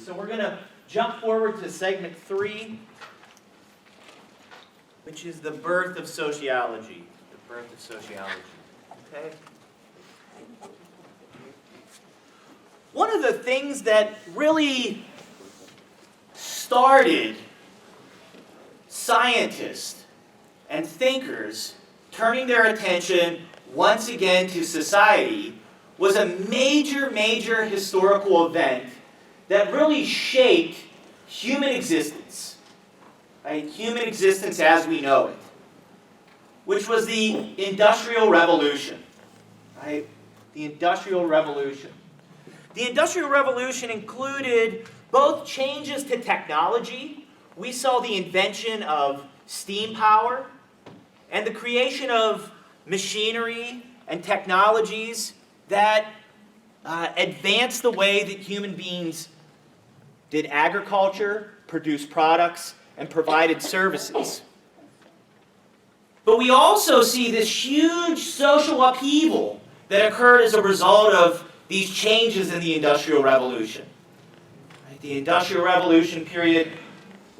So we're going to jump forward to segment 3, which is the birth of sociology. The birth of sociology. Okay? One of the things that really started scientists and thinkers turning their attention once again to society was a major historical event that really shaped human existence, right? Human existence as we know it, which was the Industrial Revolution, right? The Industrial Revolution. The Industrial Revolution included both changes to technology. We saw the invention of steam power and the creation of machinery and technologies that advanced the way that human beings did agriculture, produced products, and provided services. But we also see this huge social upheaval that occurred as a result of these changes in the Industrial Revolution. Right? The Industrial Revolution period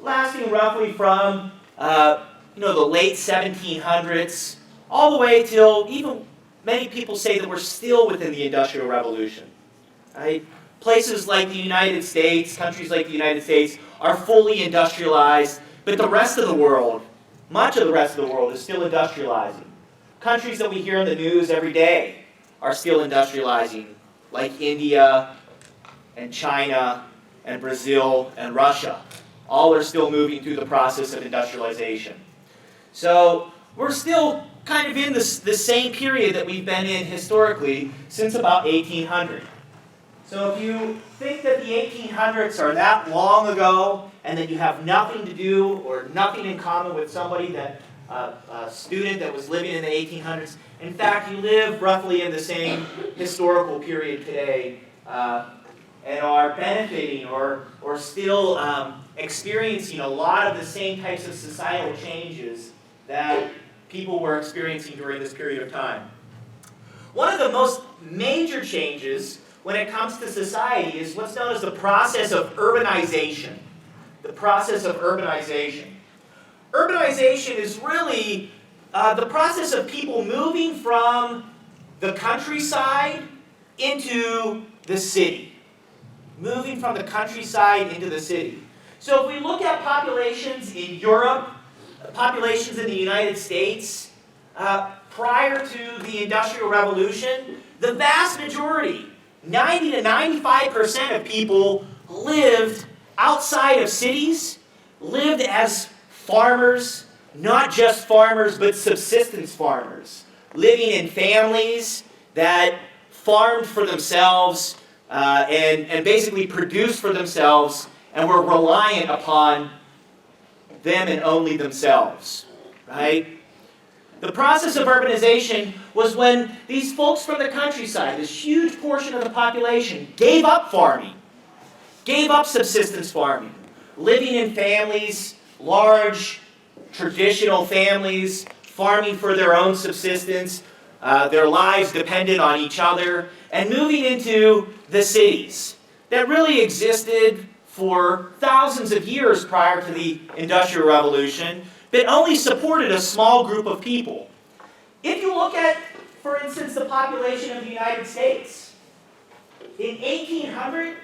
lasting roughly from the late 1700s all the way till even many people say that we're still within the Industrial Revolution. Right? Places like the United States, countries like the United States, are fully industrialized, but the rest of the world, much of the rest of the world, is still industrializing. Countries that we hear in the news every day are still industrializing, like India and China and Brazil and Russia. All are still moving through the process of industrialization. So we're still kind of in the same period that we've been in historically since about 1800. So if you think that the 1800s are that long ago and that you have nothing to do or nothing in common with somebody that a student that was living in the 1800s, in fact, you live roughly in the same historical period today and are benefiting or still experiencing a lot of the same types of societal changes that people were experiencing during this period of time. One of the most major changes when it comes to society is what's known as the process of urbanization. The process of urbanization. Urbanization is really the process of people moving from the countryside into the city. Moving from the countryside into the city. So if we look at populations in Europe, populations in the United States, prior to the Industrial Revolution, the vast majority, 90 to 95% of people lived outside of cities, lived as farmers, not just farmers, but subsistence farmers, living in families that farmed for themselves and basically produced for themselves and were reliant upon them and only themselves, right? The process of urbanization was when these folks from the countryside, this huge portion of the population, gave up farming, gave up subsistence farming, living in families, large, traditional families, farming for their own subsistence, their lives dependent on each other, and moving into the cities that really existed for thousands of years prior to the Industrial Revolution, but only supported a small group of people. If you look at, for instance, the population of the United States, in 1800,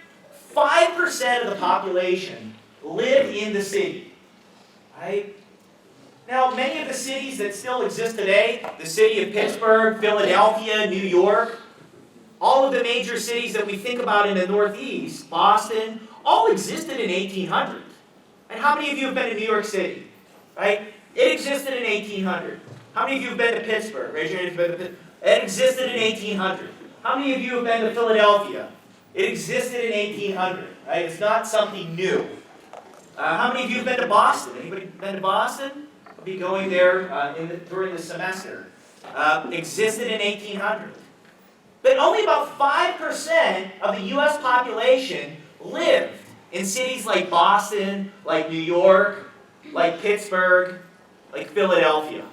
5% of the population lived in the city. Right? Now, many of the cities that still exist today, the city of Pittsburgh, Philadelphia, New York, all of the major cities that we think about in the Northeast, Boston, all existed in 1800. And how many of you have been to New York City? Right? It existed in 1800. How many of you have been to Pittsburgh? Raise your hand if you've been to Pittsburgh. It existed in 1800. How many of you have been to Philadelphia? It existed in 1800. Right? It's not something new. How many of you have been to Boston? Anybody been to Boston? I'll be going there during the semester. Existed in 1800. But only about 5% of the U.S. population lived in cities like Boston, like New York, like Pittsburgh, like Philadelphia.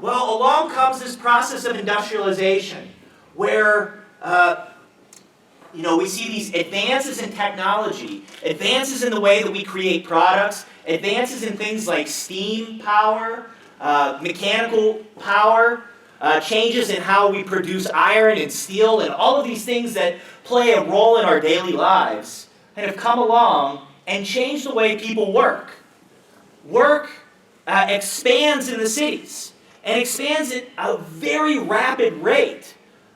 Well, along comes this process of industrialization, where we see these advances in technology, advances in the way that we create products, advances in things like steam power, mechanical power, changes in how we produce iron and steel, and all of these things that play a role in our daily lives and have come along and changed the way people work. Work expands in the cities, and expands at a very rapid rate.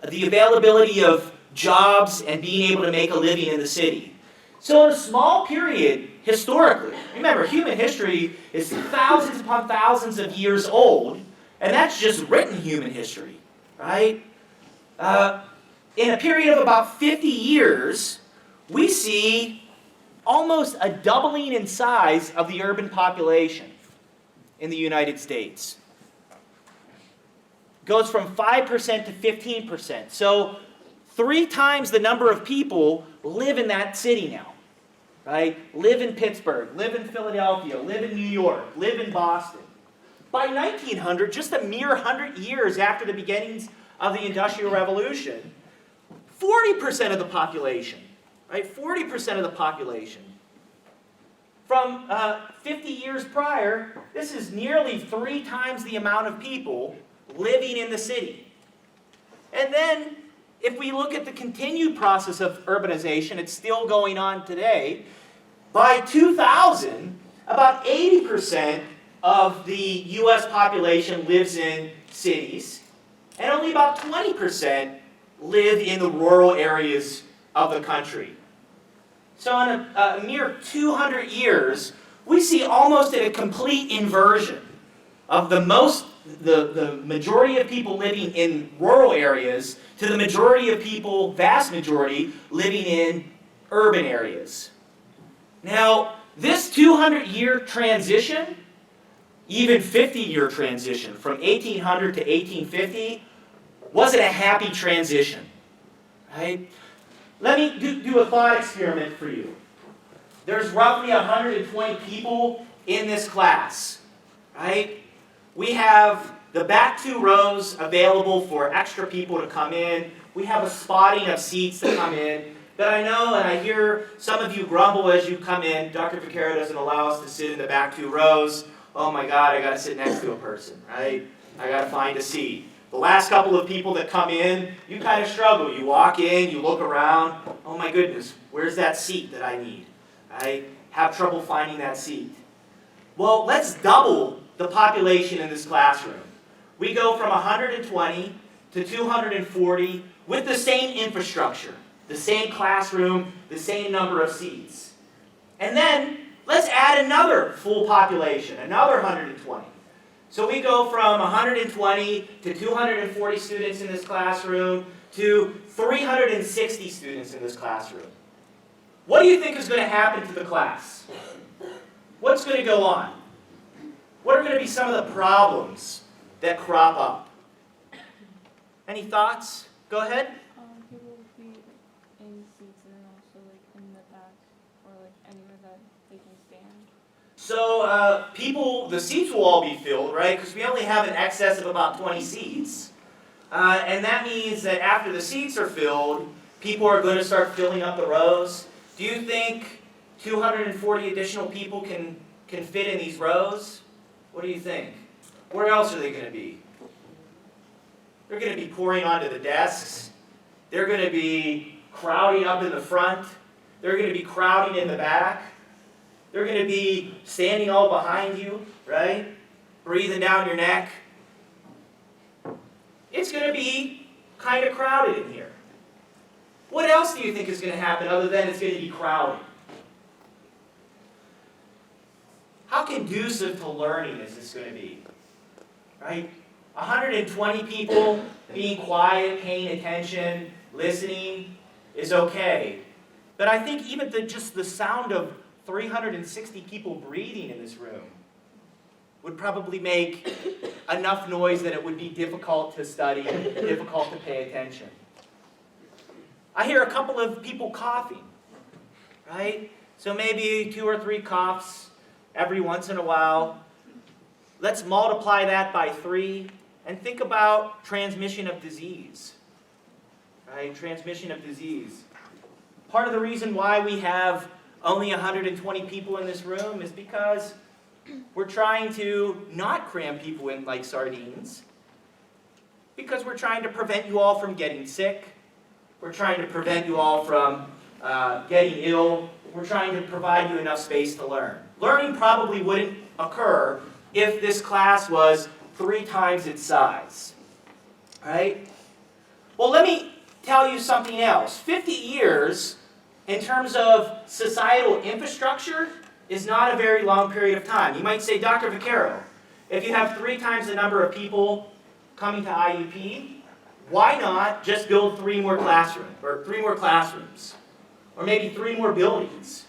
The availability of jobs and being able to make a living in the city. So in a small period, historically, remember, human history is thousands upon thousands of years old, and that's just written human history, right? In a period of about 50 years, we see almost a doubling in size of the urban population in the United States. Goes from 5% to 15%. So 3 times the number of people live in that city now, right? Live in Pittsburgh, live in Philadelphia, live in New York, live in Boston. By 1900, just a mere 100 years after the beginnings of the Industrial Revolution, 40% of the population, right? 40% of the population. From 50 years prior, this is nearly 3 times the amount of people living in the city. And then, if we look at the continued process of urbanization, it's still going on today. By 2000, about 80% of the U.S. population lives in cities, and only about 20% live in the rural areas of the country. So in a mere 200 years, we see almost a complete inversion of the majority of people living in rural areas to the majority of people, vast majority, living in urban areas. Now, this 200-year transition, even 50-year transition, from 1800 to 1850, wasn't a happy transition, right? Let me do a thought experiment for you. There's roughly 120 people in this class, right? We have the back 2 rows available for extra people to come in. We have a spotting of seats to come in. But I know, and I hear some of you grumble as you come in, Dr. Vaquero doesn't allow us to sit in the back 2 rows. Oh my God, I got to sit next to a person, right? I got to find a seat. The last couple of people that come in, you kind of struggle. You walk in, you look around. Oh my goodness, where's that seat that I need? I have trouble finding that seat. Well, let's double the population in this classroom. We go from 120 to 240 with the same infrastructure, the same classroom, the same number of seats. And then let's add another full population, another 120. So we go from 120 to 240 students in this classroom to 360 students in this classroom. What do you think is going to happen to the class? What's going to go on? What are going to be some of the problems that crop up? Any thoughts? Go ahead. People will be in seats and then also in the back or anywhere that they can stand. So the seats will all be filled, right? Because we only have an excess of about 20 seats. And that means that after the seats are filled, people are going to start filling up the rows. Do you think 240 additional people can fit in these rows? What do you think? Where else are they going to be? They're going to be pouring onto the desks. They're going to be crowding up in the front. They're going to be crowding in the back. They're going to be standing all behind you, right? Breathing down your neck. It's going to be kind of crowded in here. What else do you think is going to happen other than it's going to be crowded? How conducive to learning is this going to be? Right? 120 people being quiet, paying attention, listening is okay. But I think even just the sound of 360 people breathing in this room would probably make enough noise that it would be difficult to study, difficult to pay attention. I hear a couple of people coughing, right? So maybe 2 or 3 coughs every once in a while. Let's multiply that by 3 and think about transmission of disease, right? Transmission of disease. Part of the reason why we have only 120 people in this room is because we're trying to not cram people in like sardines, because we're trying to prevent you all from getting sick. We're trying to prevent you all from getting ill. We're trying to provide you enough space to learn. Learning probably wouldn't occur if this class was 3 times its size, right? Well, let me tell you something else. 50 years in terms of societal infrastructure is not a very long period of time. You might say, Dr. Vaccaro, if you have 3 times the number of people coming to IUP, why not just build 3 more classrooms, or maybe 3 more buildings,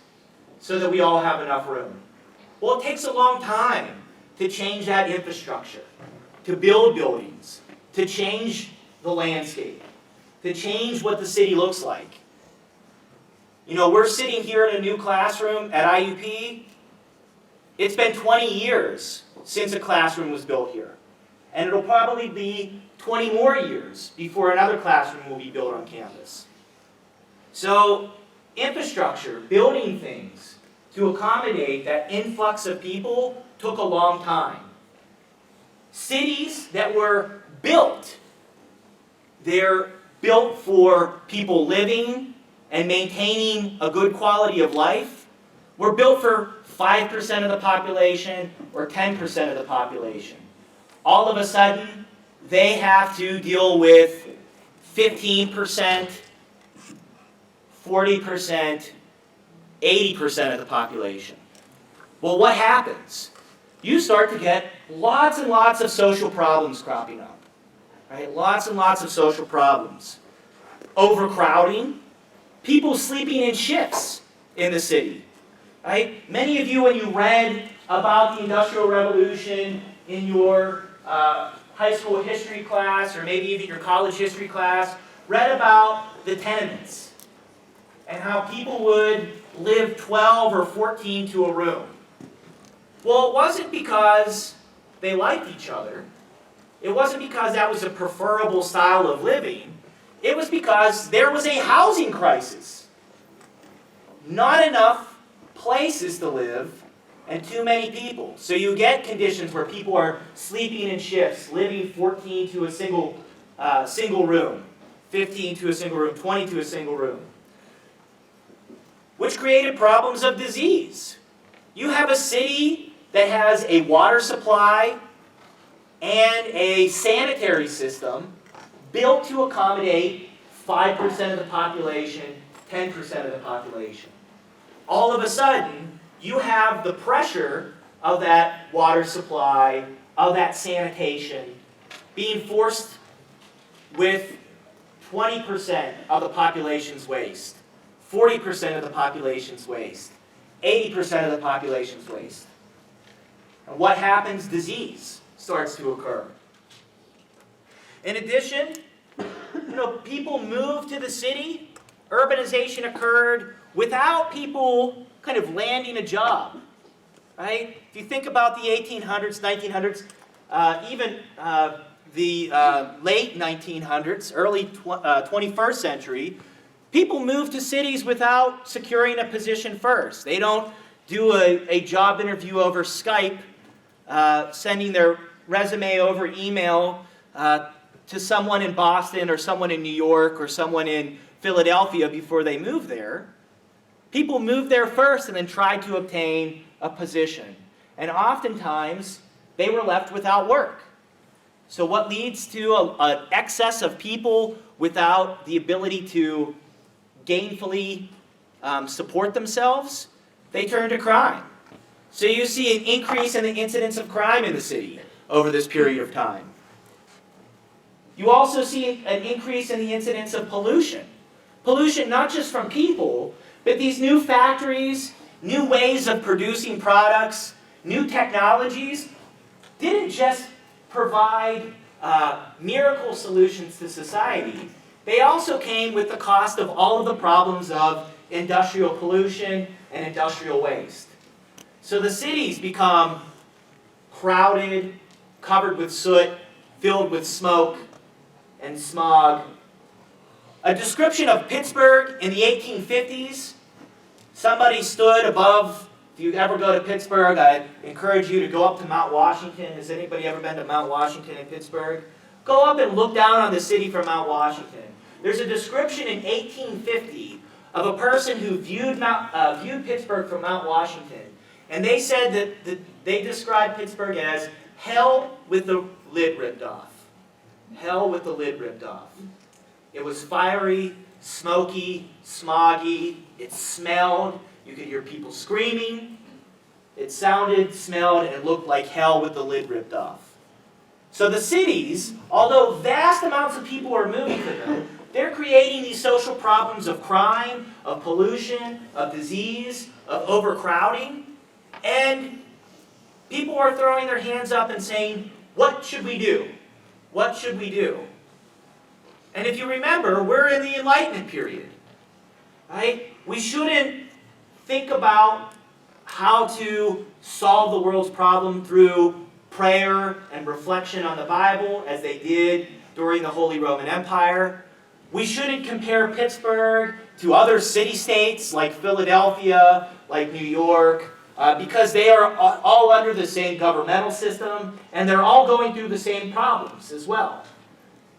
so that we all have enough room? Well, it takes a long time to change that infrastructure, to build buildings, to change the landscape, to change what the city looks like. You know, we're sitting here in a new classroom at IUP. It's been 20 years since a classroom was built here. And it'll probably be 20 more years before another classroom will be built on campus. So, infrastructure, building things to accommodate that influx of people took a long time. Cities that were built, they're built for people living and maintaining a good quality of life, were built for 5% of the population or 10% of the population. All of a sudden, they have to deal with 15%, 40%, 80% of the population. Well, what happens? You start to get lots and lots of social problems cropping up. Right? Lots and lots of social problems. Overcrowding, people sleeping in shifts in the city. Right? Many of you, when you read about the Industrial Revolution in your high school history class, or maybe even your college history class, read about the tenements and how people would live 12 or 14 to a room. Well, it wasn't because they liked each other. It wasn't because that was a preferable style of living. It was because there was a housing crisis. Not enough places to live and too many people. So you get conditions where people are sleeping in shifts, living 14 to a single room, 15 to a single room, 20 to a single room, which created problems of disease. You have a city that has a water supply and a sanitary system built to accommodate 5% of the population, 10% of the population. All of a sudden, you have the pressure of that water supply, of that sanitation, being forced with 20% of the population's waste, 40% of the population's waste, 80% of the population's waste. And what happens? Disease starts to occur. In addition, people moved to the city. Urbanization occurred without people kind of landing a job, right? If you think about the 1800s, 1900s, even the late 1900s, early 21st century, people move to cities without securing a position first. They don't do a job interview over Skype, sending their resume over email to someone in Boston or someone in New York or someone in Philadelphia before they move there. People moved there first and then tried to obtain a position. And oftentimes, they were left without work. So what leads to an excess of people without the ability to gainfully support themselves? They turn to crime. So you see an increase in the incidence of crime in the city over this period of time. You also see an increase in the incidence of pollution. Pollution not just from people, but these new factories, new ways of producing products, new technologies, didn't just provide miracle solutions to society. They also came with the cost of all of the problems of industrial pollution and industrial waste. So the cities become crowded, covered with soot, filled with smoke and smog. a description of Pittsburgh in the 1850s. Somebody stood above, if you ever go to Pittsburgh, I encourage you to go up to Mount Washington. Has anybody ever been to Mount Washington in Pittsburgh? Go up and look down on the city from Mount Washington. There's a description in 1850 of a person who viewed Pittsburgh from Mount Washington. And they said that they described Pittsburgh as hell with the lid ripped off. Hell with the lid ripped off. It was fiery, smoky, smoggy. It smelled. You could hear people screaming. It sounded, smelled, and it looked like hell with the lid ripped off. So the cities, although vast amounts of people are moving to them, they're creating these social problems of crime, of pollution, of disease, of overcrowding. And people are throwing their hands up and saying, what should we do? What should we do? And if you remember, we're in the Enlightenment period, right? We shouldn't think about how to solve the world's problem through prayer and reflection on the Bible, as they did during the Holy Roman Empire. We shouldn't compare Pittsburgh to other city-states like Philadelphia, like New York, because they are all under the same governmental system, and they're all going through the same problems as well.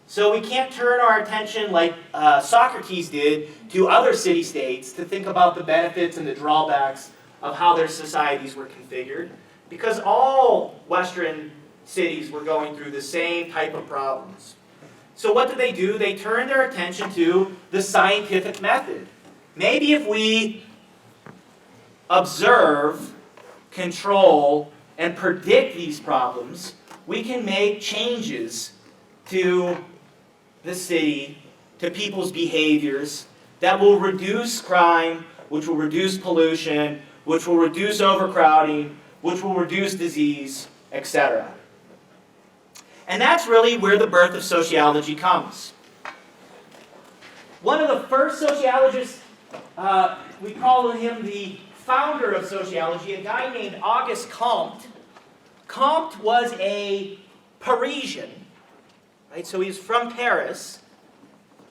So we can't turn our attention like Socrates did to other city-states to think about the benefits and the drawbacks of how their societies were configured, because all Western cities were going through the same type of problems. So what do? They turn their attention to the scientific method. Maybe if we observe, control, and predict these problems, we can make changes to the city, to people's behaviors, that will reduce crime, which will reduce pollution, which will reduce overcrowding, which will reduce disease, etc. And that's really where the birth of sociology comes. One of the first sociologists, we call him the founder of sociology, a guy named Auguste Comte. Comte was a Parisian, right? So he's from Paris,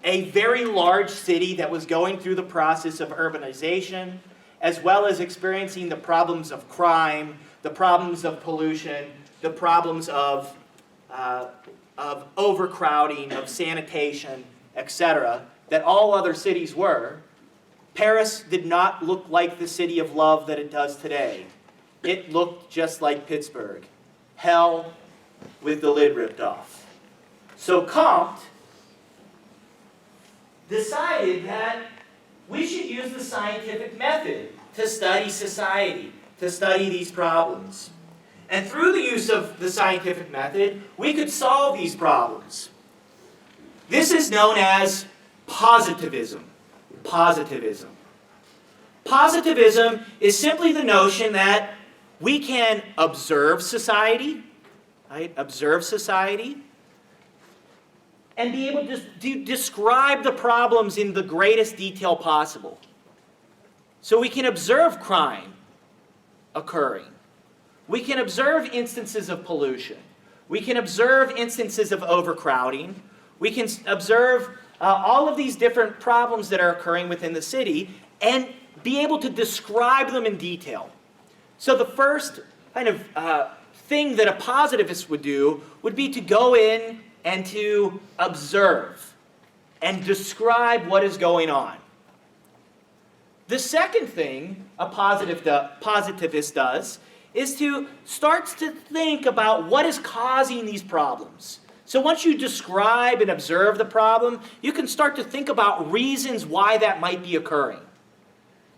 a very large city that was going through the process of urbanization, as well as experiencing the problems of crime, the problems of pollution, the problems of overcrowding, of sanitation, etc., that all other cities were. Paris did not look like the city of love that it does today. It looked just like Pittsburgh. Hell with the lid ripped off. So Comte decided that we should use the scientific method to study society, to study these problems. And through the use of the scientific method, we could solve these problems. This is known as positivism. Positivism. Positivism is simply the notion that we can observe society, right? Observe society, and be able to describe the problems in the greatest detail possible. So we can observe crime occurring. We can observe instances of pollution. We can observe instances of overcrowding. We can observe all of these different problems that are occurring within the city and be able to describe them in detail. So the first kind of thing that a positivist would do would be to go in and to observe and describe what is going on. The second thing a positivist does is to start to think about what is causing these problems. So once you describe and observe the problem, you can start to think about reasons why that might be occurring.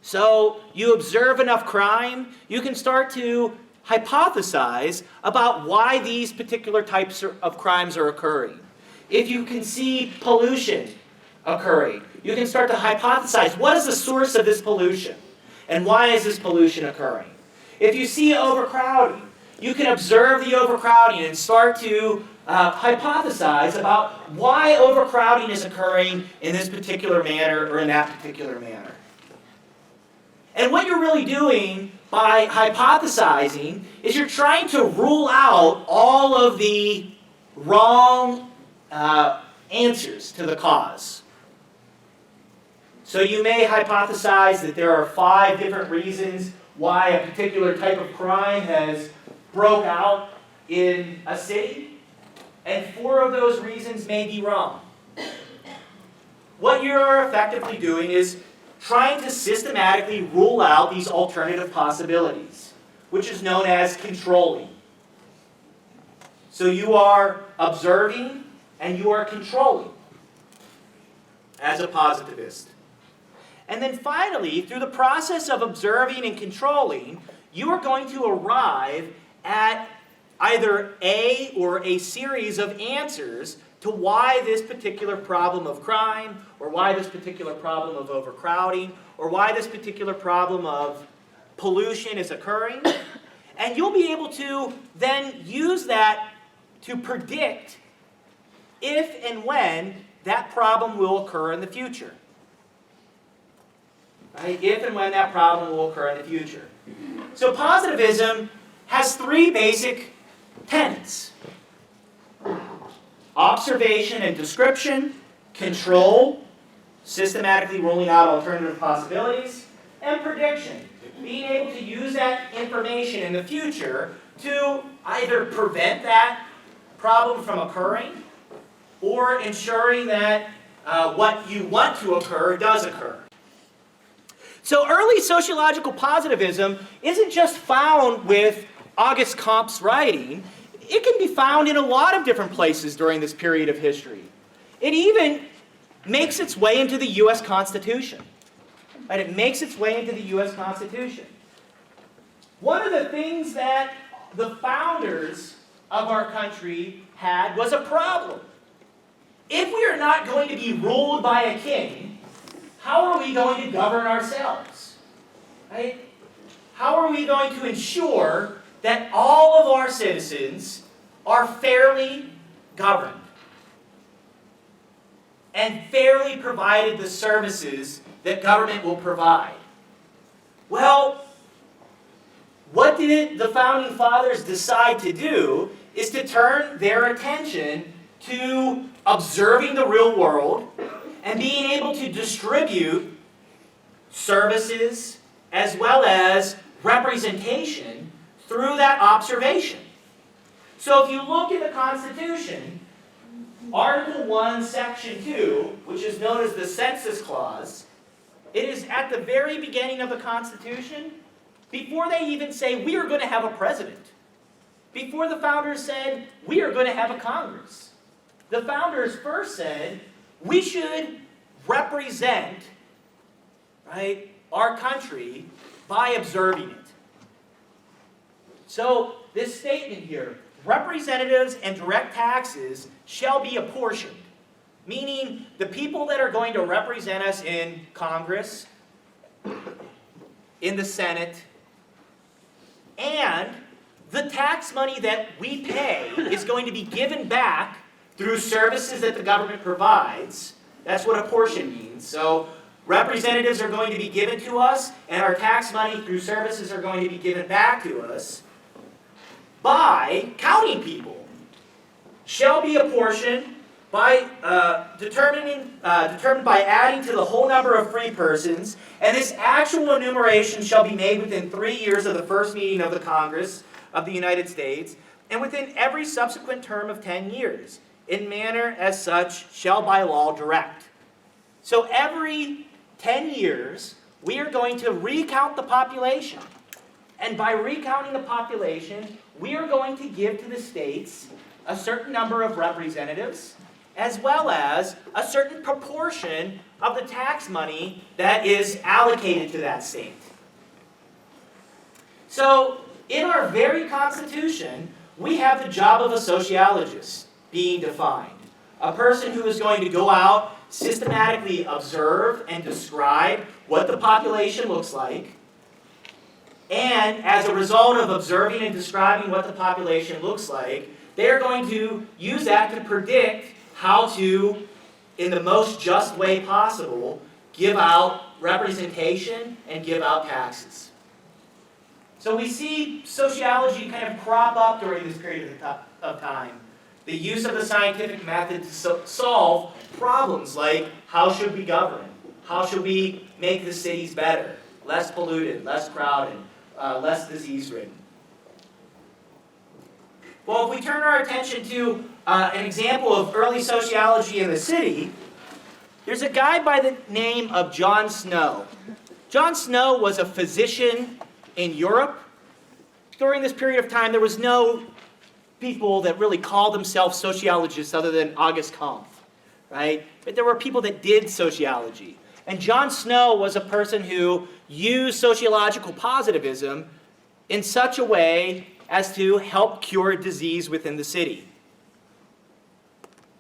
So you observe enough crime, you can start to hypothesize about why these particular types of crimes are occurring. If you can see pollution occurring, you can start to hypothesize what is the source of this pollution and why is this pollution occurring. If you see overcrowding, you can observe the overcrowding and start to hypothesize about why overcrowding is occurring in this particular manner or in that particular manner. And what you're really doing by hypothesizing is you're trying to rule out all of the wrong answers to the cause. So you may hypothesize that there are 5 different reasons why a particular type of crime has broke out in a city, and 4 of those reasons may be wrong. What you're effectively doing is trying to systematically rule out these alternative possibilities, which is known as controlling. So you are observing and you are controlling as a positivist. And then finally, through the process of observing and controlling, you are going to arrive at either a or a series of answers to why this particular problem of crime, or why this particular problem of overcrowding, or why this particular problem of pollution is occurring. And you'll be able to then use that to predict if and when that problem will occur in the future. Right? If and when that problem will occur in the future. So positivism has 3 basic tenets: observation and description, control, systematically ruling out alternative possibilities, and prediction, being able to use that information in the future to either prevent that problem from occurring or ensuring that what you want to occur does occur. So early sociological positivism isn't just found with Auguste Comte's writing. It can be found in a lot of different places during this period of history. It even makes its way into the U.S. Constitution. Right? It makes its way into the U.S. Constitution. One of the things that the founders of our country had was a problem. If we are not going to be ruled by a king, how are we going to govern ourselves? Right? How are we going to ensure that all of our citizens are fairly governed and fairly provided the services that government will provide? Well, what did the Founding Fathers decide to do is to turn their attention to observing the real world and being able to distribute services as well as representation through that observation. So if you look in the Constitution, Article 1, Section 2, which is known as the Census Clause, it is at the very beginning of the Constitution, before they even say, we are going to have a president. Before the founders said, we are going to have a Congress. The founders first said, we should represent, right, our country by observing it. So this statement here, representatives and direct taxes shall be apportioned, meaning the people that are going to represent us in Congress, in the Senate, and the tax money that we pay is going to be given back through services that the government provides. That's what apportion means. So representatives are going to be given to us, and our tax money through services are going to be given back to us by counting people. Shall be apportioned by determined by adding to the whole number of free persons, and this actual enumeration shall be made within 3 years of the first meeting of the Congress of the United States, and within every subsequent term of 10 years, in manner as such shall by law direct. So every 10 years, we are going to recount the population. And by recounting the population, we are going to give to the states a certain number of representatives, as well as a certain proportion of the tax money that is allocated to that state. So, in our very Constitution, we have the job of a sociologist being defined. A person who is going to go out, systematically observe and describe what the population looks like, and as a result of observing and describing what the population looks like, they're going to use that to predict how to, in the most just way possible, give out representation and give out taxes. So we see sociology kind of crop up during this period of time. The use of the scientific method to solve problems like how should we govern? How should we make the cities better? Less polluted, less crowded, less disease-ridden. Well, if we turn our attention to an example of early sociology in the city, there's a guy by the name of John Snow. John Snow was a physician in Europe. During this period of time, there was no people that really called themselves sociologists other than Auguste Comte, right? But there were people that did sociology. And John Snow was a person who used sociological positivism in such a way as to help cure disease within the city.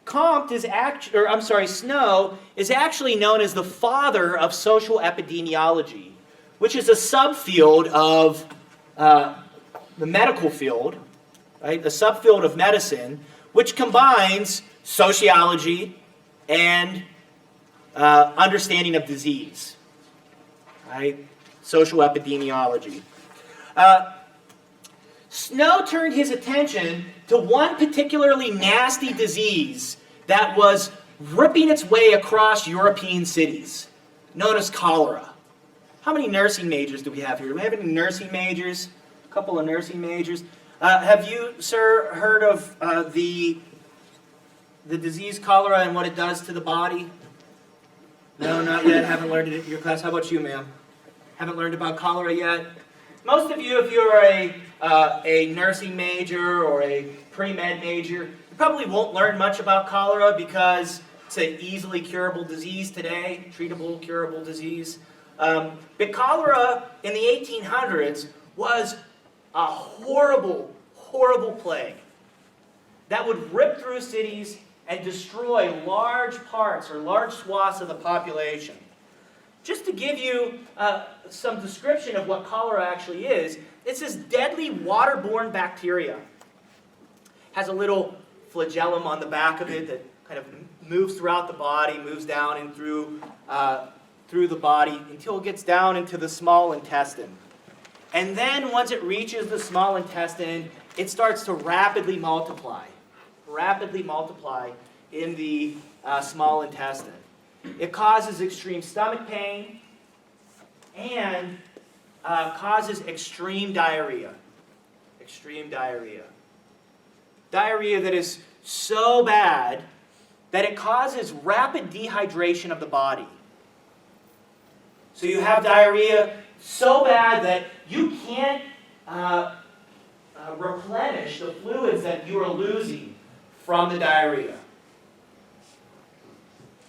Snow is actually known as the father of social epidemiology, which is a subfield of the medical field, right? A subfield of medicine, which combines sociology and understanding of disease, right? Social epidemiology. Snow turned his attention to one particularly nasty disease that was ripping its way across European cities, known as cholera. How many nursing majors do we have here? Do we have any nursing majors? A couple of nursing majors. Have you, sir, heard of the disease cholera and what it does to the body? No, not yet. Haven't learned it in your class. How about you, ma'am? Haven't learned about cholera yet? Most of you, if you're a nursing major or a pre-med major, you probably won't learn much about cholera because it's an easily curable disease today, treatable, curable disease. But cholera in the 1800s was a horrible, horrible plague that would rip through cities and destroy large parts or large swaths of the population. Just to give you some description of what cholera actually is, it's this deadly waterborne bacteria. It has a little flagellum on the back of it that kind of moves throughout the body, moves down and through the body until it gets down into the small intestine. And then once it reaches the small intestine, it starts to rapidly multiply in the small intestine. It causes extreme stomach pain and causes extreme diarrhea. Extreme diarrhea. Diarrhea that is so bad that it causes rapid dehydration of the body. So you have diarrhea so bad that you can't replenish the fluids that you are losing from the diarrhea.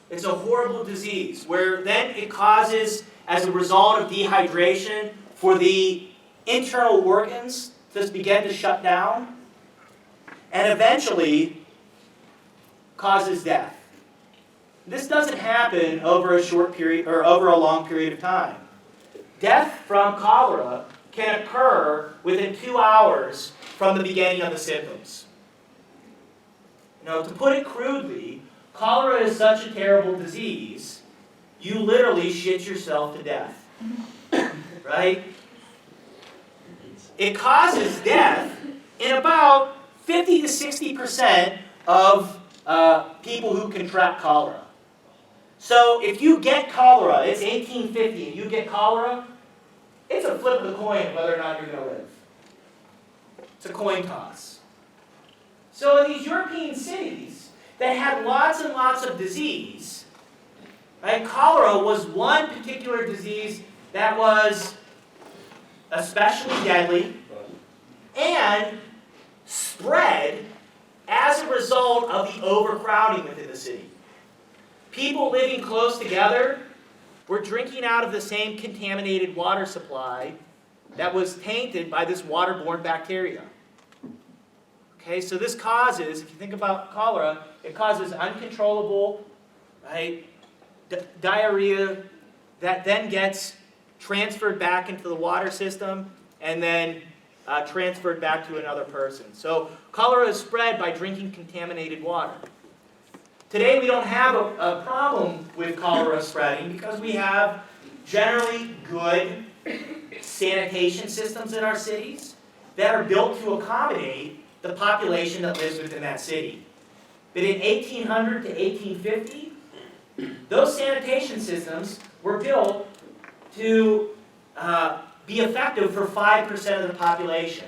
It's a horrible disease where then it causes, as a result of dehydration, for the internal organs to begin to shut down and eventually causes death. This doesn't happen over a short period or over a long period of time. Death from cholera can occur within 2 hours from the beginning of the symptoms. Now, to put it crudely, cholera is such a terrible disease, you literally shit yourself to death. Right? It causes death in about 50 to 60% of people who contract cholera. So if you get cholera, it's 1850, and you get cholera, it's a flip of the coin whether or not you're going to live. It's a coin toss. So in these European cities that had lots and lots of disease, right, cholera was one particular disease that was especially deadly and spread as a result of the overcrowding within the city. People living close together were drinking out of the same contaminated water supply that was tainted by this waterborne bacteria. Okay, so this causes, if you think about cholera, it causes uncontrollable, right, diarrhea that then gets transferred back into the water system and then transferred back to another person. So cholera is spread by drinking contaminated water. Today we don't have a problem with cholera spreading because we have generally good sanitation systems in our cities that are built to accommodate the population that lives within that city. But in 1800 to 1850, those sanitation systems were built to be effective for 5% of the population.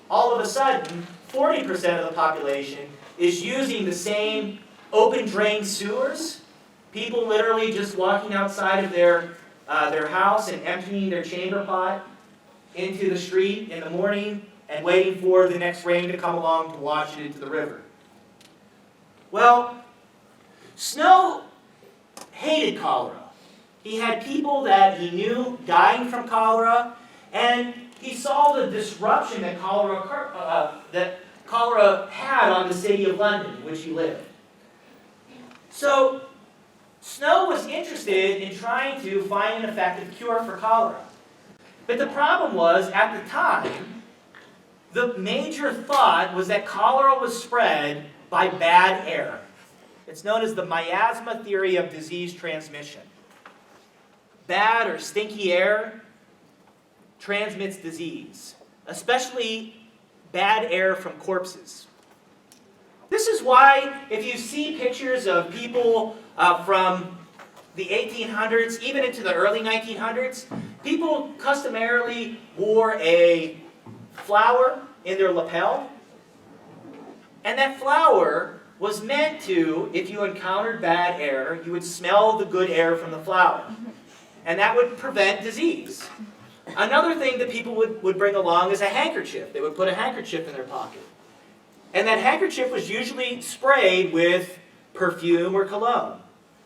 All of a sudden, 40% of the population is using the same open drain sewers. People literally just walking outside of their house and emptying their chamber pot into the street in the morning and waiting for the next rain to come along to wash it into the river. Well, Snow hated cholera. He had people that he knew dying from cholera, and he saw the disruption that cholera had on the city of London in which he lived. So, Snow was interested in trying to find an effective cure for cholera. But the problem was, at the time, the major thought was that cholera was spread by bad air. It's known as the miasma theory of disease transmission. Bad or stinky air transmits disease, especially bad air from corpses. This is why, if you see pictures of people from the 1800s, even into the early 1900s, people customarily wore a flower in their lapel. And that flower was meant to, if you encountered bad air, you would smell the good air from the flower. And that would prevent disease. Another thing that people would bring along is a handkerchief. They would put a handkerchief in their pocket. And that handkerchief was usually sprayed with perfume or cologne.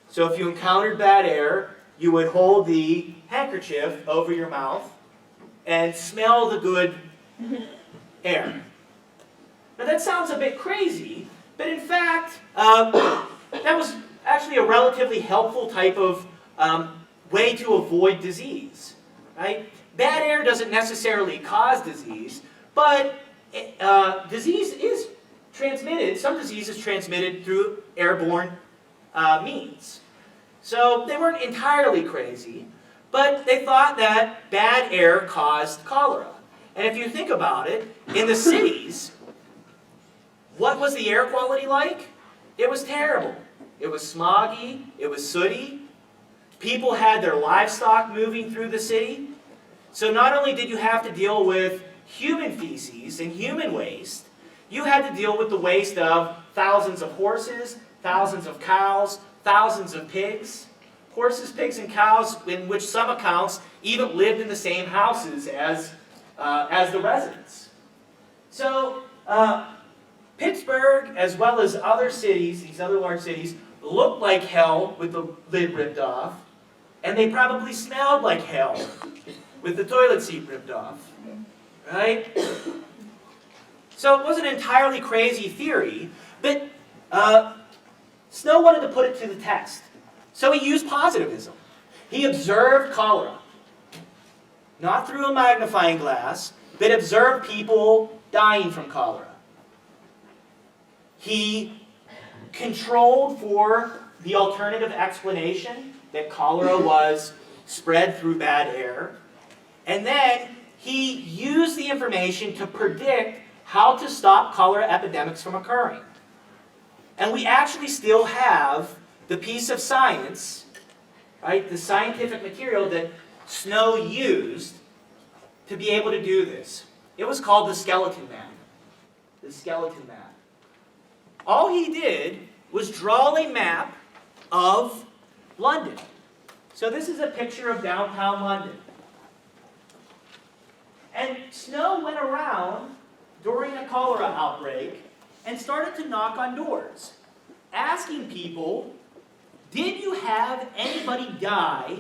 So if you encountered bad air, you would hold the handkerchief over your mouth and smell the good air. Now that sounds a bit crazy, but in fact, that was actually a relatively helpful type of way to avoid disease, right? Bad air doesn't necessarily cause disease, but disease is transmitted. Some disease is transmitted through airborne means. So they weren't entirely crazy, but they thought that bad air caused cholera. And if you think about it, in the cities, what was the air quality like? It was terrible. It was smoggy, it was sooty. People had their livestock moving through the city. So not only did you have to deal with human feces and human waste, you had to deal with the waste of thousands of horses, thousands of cows, thousands of pigs. Horses, pigs, and cows, in which some accounts even lived in the same houses as the residents. So Pittsburgh, as well as other cities, these other large cities, looked like hell with the lid ripped off, and they probably smelled like hell with the toilet seat ripped off, right? So it wasn't an entirely crazy theory, but Snow wanted to put it to the test. So he used positivism. He observed cholera, not through a magnifying glass, but observed people dying from cholera. He controlled for the alternative explanation that cholera was spread through bad air. And then he used the information to predict how to stop cholera epidemics from occurring. And we actually still have the piece of science, right, the scientific material that Snow used to be able to do this. It was called the skeleton map. The skeleton map. All he did was draw a map of London. So this is a picture of downtown London. And Snow went around during a cholera outbreak and started to knock on doors, asking people, did you have anybody die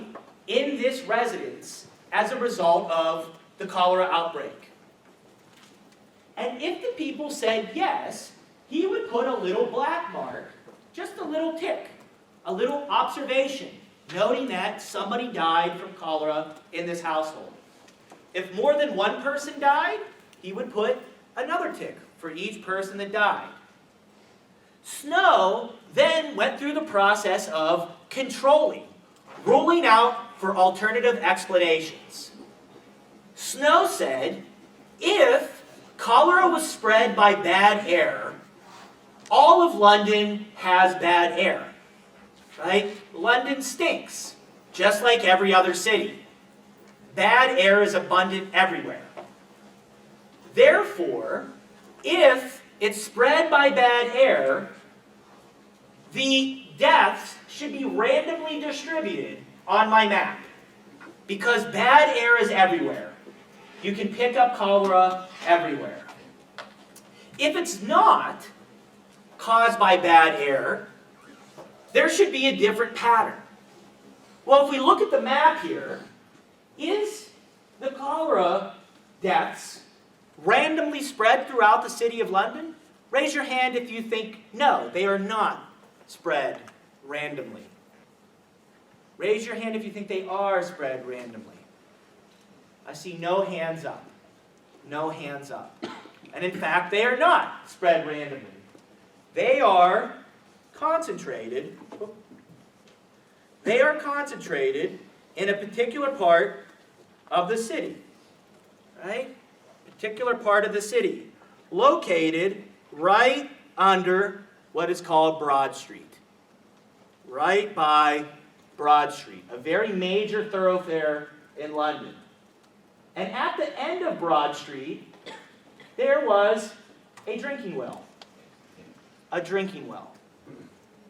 in this residence as a result of the cholera outbreak? And if the people said yes, he would put a little black mark, just a little tick, a little observation, noting that somebody died from cholera in this household. If more than one person died, he would put another tick for each person that died. Snow then went through the process of controlling, ruling out for alternative explanations. Snow said, if cholera was spread by bad air, all of London has bad air. right? London stinks, just like every other city. Bad air is abundant everywhere. Therefore, if it's spread by bad air, the deaths should be randomly distributed on my map, because bad air is everywhere. You can pick up cholera everywhere. If it's not caused by bad air, there should be a different pattern. Well, if we look at the map here, is the cholera deaths randomly spread throughout the city of London? Raise your hand if you think no, they are not spread randomly. Raise your hand if you think they are spread randomly. I see no hands up. No hands up. And in fact, they are not spread randomly. They are concentrated. They are concentrated in a particular part of the city. Right? Particular part of the city. Located right under what is called Broad Street. Right by Broad Street, a very major thoroughfare in London. And at the end of Broad Street, there was a drinking well. A drinking well.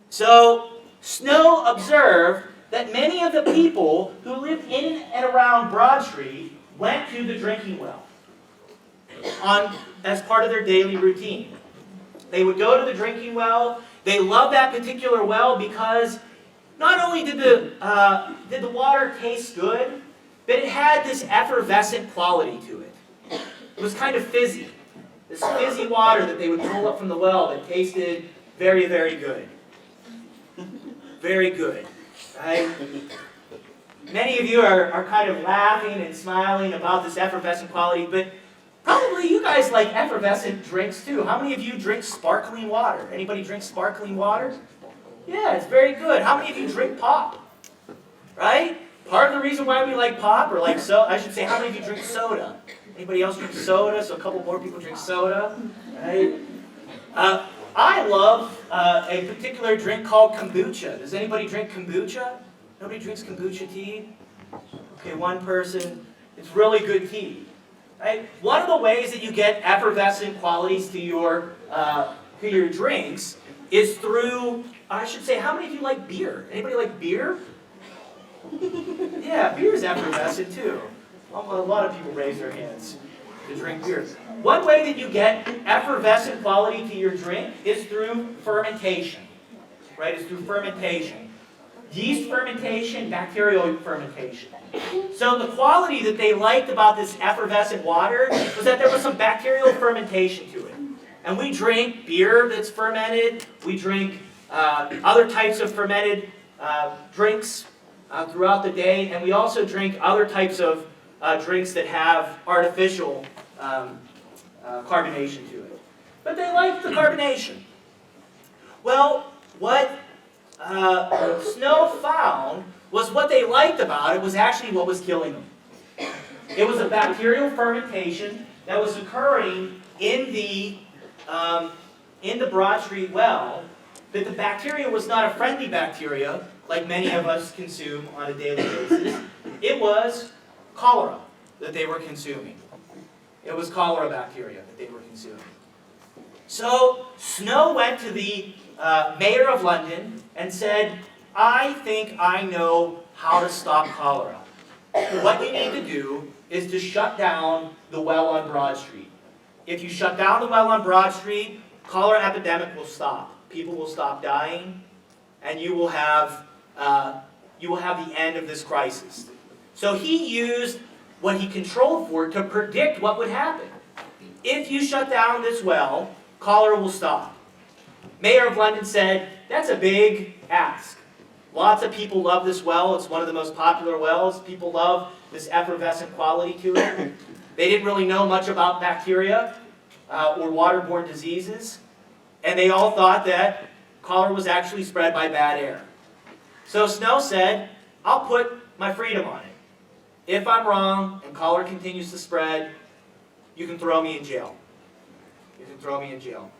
So, Snow observed that many of the people who lived in and around Broad Street went to the drinking well as part of their daily routine. They would go to the drinking well. They loved that particular well because not only did the water taste good, but it had this effervescent quality to it. It was kind of fizzy. This fizzy water that they would pull up from the well that tasted very, very good. Very good. Right? Many of you are kind of laughing and smiling about this effervescent quality, but probably you guys like effervescent drinks too. How many of you drink sparkling water? Anybody drink sparkling water? Yeah, it's very good. How many of you drink pop? Right? Part of the reason why we like pop, or like I should say, how many of you drink soda? Anybody else drink soda? So a couple more people drink soda. Right? I love a particular drink called kombucha. Does anybody drink kombucha? Nobody drinks kombucha tea? Okay, one person. It's really good tea. Right? One of the ways that you get effervescent qualities to your drinks is through, I should say, how many of you like beer? Anybody like beer? Yeah, beer is effervescent too. A lot of people raise their hands to drink beer. One way that you get effervescent quality to your drink is through fermentation. Right? It's through fermentation. Yeast fermentation, bacterial fermentation. So the quality that they liked about this effervescent water was that there was some bacterial fermentation to it. And we drink beer that's fermented. We drink other types of fermented drinks throughout the day. And we also drink other types of drinks that have artificial carbonation to it. But they liked the carbonation. Well, what Snow found was what they liked about it was actually what was killing them. It was a bacterial fermentation that was occurring in the Broad Street well, but the bacteria was not a friendly bacteria like many of us consume on a daily basis. It was cholera that they were consuming. It was cholera bacteria that they were consuming. So Snow went to the mayor of London and said, I think I know how to stop cholera. What you need to do is to shut down the well on Broad Street. If you shut down the well on Broad Street, cholera epidemic will stop. People will stop dying, and you will have the end of this crisis. So he used what he controlled for to predict what would happen. If you shut down this well, cholera will stop. Mayor of London said, that's a big ask. Lots of people love this well. It's one of the most popular wells. People love this effervescent quality to it. They didn't really know much about bacteria or waterborne diseases. And they all thought that cholera was actually spread by bad air. So Snow said, I'll put my freedom on it. If I'm wrong and cholera continues to spread, you can throw me in jail. You can throw me in jail.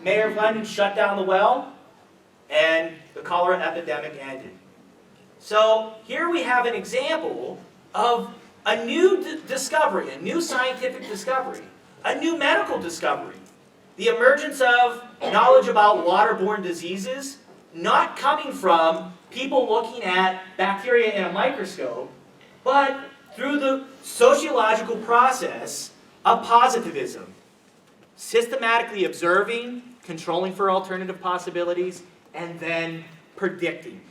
Mayor of London shut down the well. and the cholera epidemic ended. So here we have an example of a new discovery, a new scientific discovery, a new medical discovery. The emergence of knowledge about waterborne diseases not coming from people looking at bacteria in a microscope, but through the sociological process of positivism. Systematically observing, controlling for alternative possibilities, and then predicting.